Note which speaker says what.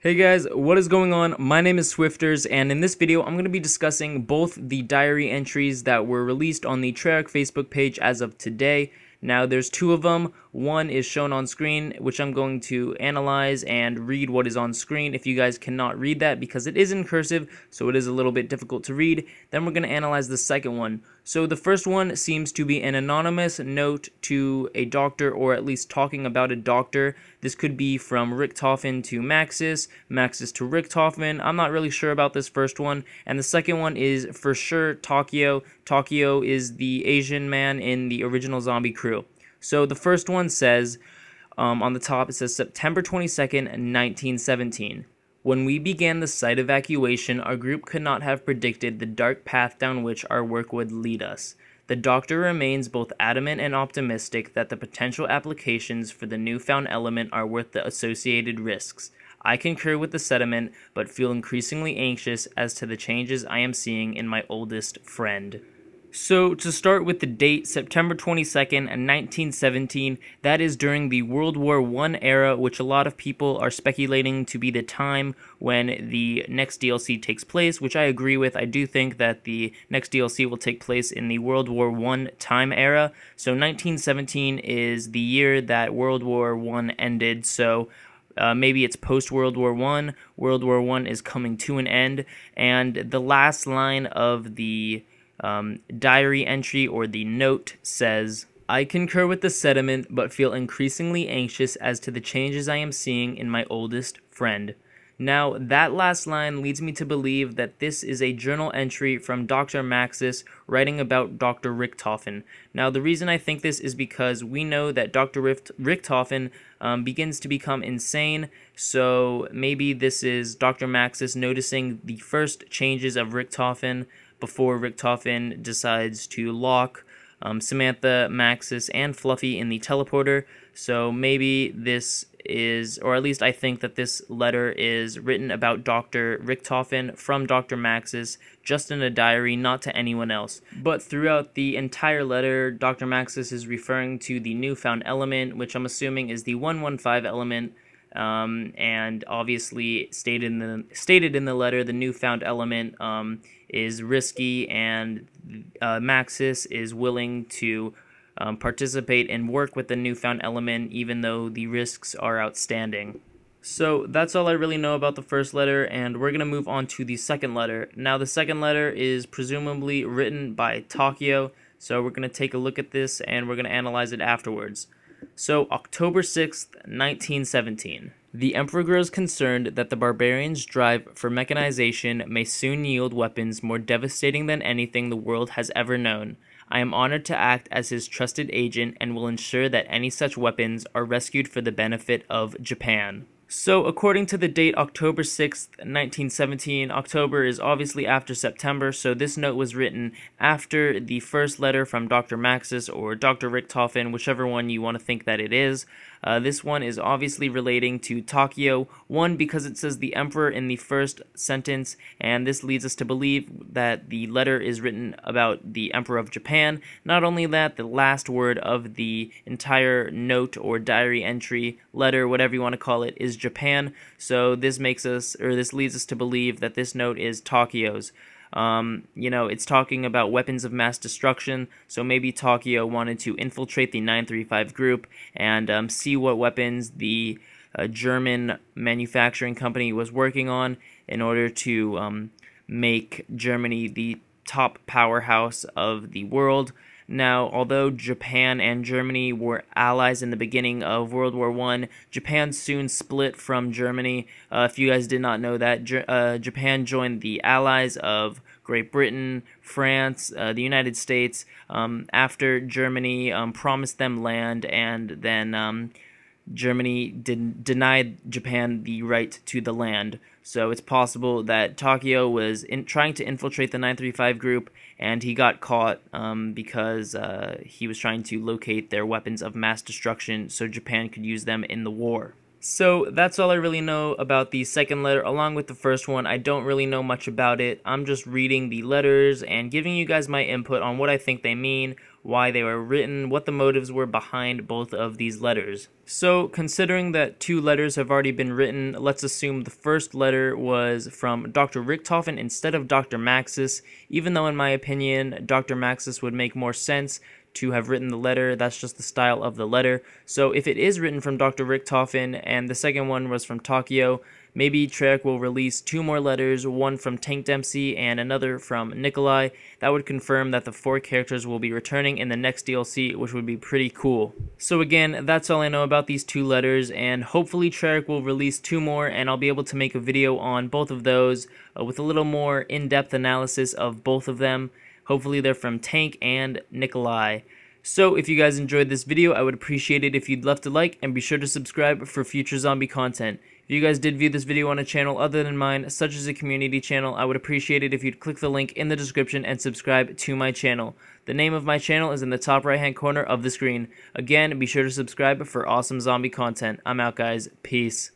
Speaker 1: Hey guys, what is going on? My name is Swifters, and in this video I'm going to be discussing both the diary entries that were released on the Treyarch Facebook page as of today. Now there's two of them. One is shown on screen, which I'm going to analyze and read what is on screen if you guys cannot read that because it is in cursive, so it is a little bit difficult to read. Then we're going to analyze the second one. So the first one seems to be an anonymous note to a doctor, or at least talking about a doctor. This could be from Richtofen to Maxis, Maxis to Richtofen. I'm not really sure about this first one. And the second one is for sure Takio. Takio is the Asian man in the original Zombie Crew. So the first one says, on the top, it says September 22nd, 1917. When we began the site evacuation, our group could not have predicted the dark path down which our work would lead us. The doctor remains both adamant and optimistic that the potential applications for the newfound element are worth the associated risks. I concur with the sentiment, but feel increasingly anxious as to the changes I am seeing in my oldest friend. So, to start with the date, September 22nd, 1917, that is during the World War I era, which a lot of people are speculating to be the time when the next DLC takes place, which I agree with. I do think that the next DLC will take place in the World War I time era. So 1917 is the year that World War I ended, so maybe it's post-World War I. World War I is coming to an end, and the last line of the diary entry or the note says, I concur with the sentiment, but feel increasingly anxious as to the changes I am seeing in my oldest friend. Now, that last line leads me to believe that this is a journal entry from Dr. Maxis writing about Dr. Richtofen. Now, the reason I think this is because we know that Dr. Richtofen begins to become insane, so maybe this is Dr. Maxis noticing the first changes of Richtofen before Richtofen decides to lock Samantha, Maxis, and Fluffy in the teleporter. So maybe this is, or at least I think that this letter is written about Dr. Richtofen from Dr. Maxis, just in a diary, not to anyone else. But throughout the entire letter, Dr. Maxis is referring to the newfound element, which I'm assuming is the 115 element, and obviously stated in the letter, the newfound element is risky, and Maxis is willing to participate and work with the newfound element even though the risks are outstanding. So that's all I really know about the first letter, and we're going to move on to the second letter. Now the second letter is presumably written by Takio, so we're going to take a look at this and we're going to analyze it afterwards. So, October 6th, 1917. The Emperor grows concerned that the barbarians' drive for mechanization may soon yield weapons more devastating than anything the world has ever known. I am honored to act as his trusted agent and will ensure that any such weapons are rescued for the benefit of Japan. So, according to the date October 6th, 1917, October is obviously after September, so this note was written after the first letter from Dr. Maxis or Dr. Richtofen, whichever one you want to think that it is. This one is obviously relating to Takio, one because it says the Emperor in the first sentence, and this leads us to believe that the letter is written about the Emperor of Japan. Not only that, the last word of the entire note or diary entry, letter, whatever you want to call it, is Japan, so this leads us to believe that this note is Takio's. It's talking about weapons of mass destruction, so maybe Takio wanted to infiltrate the 935 group and see what weapons the German manufacturing company was working on in order to make Germany the top powerhouse of the world. Now, although Japan and Germany were allies in the beginning of World War I, Japan soon split from Germany. If you guys did not know that, Japan joined the allies of Great Britain, France, the United States, after Germany promised them land, and then Germany denied Japan the right to the land. So it's possible that Takio was trying to infiltrate the 935 group, and he got caught because he was trying to locate their weapons of mass destruction so Japan could use them in the war. So that's all I really know about the second letter. Along with the first one, I don't really know much about it. I'm just reading the letters and giving you guys my input on what I think they mean, why they were written, what the motives were behind both of these letters. So, considering that 2 letters have already been written, let's assume the first letter was from Dr. Richtofen instead of Dr. Maxis, even though in my opinion, Dr. Maxis would make more sense to have written the letter. That's just the style of the letter. So if it is written from Dr. Richtofen and the second one was from Takio, maybe Treyarch will release 2 more letters, one from Tank Dempsey and another from Nikolai. That would confirm that the 4 characters will be returning in the next DLC, which would be pretty cool. So again, that's all I know about these 2 letters, and hopefully Treyarch will release 2 more, and I'll be able to make a video on both of those with a little more in-depth analysis of both of them. Hopefully they're from Tank and Nikolai. So if you guys enjoyed this video, I would appreciate it if you'd left a like, and be sure to subscribe for future zombie content. If you guys did view this video on a channel other than mine, such as a community channel, I would appreciate it if you'd click the link in the description and subscribe to my channel. The name of my channel is in the top right hand corner of the screen. Again, be sure to subscribe for awesome zombie content. I'm out, guys. Peace.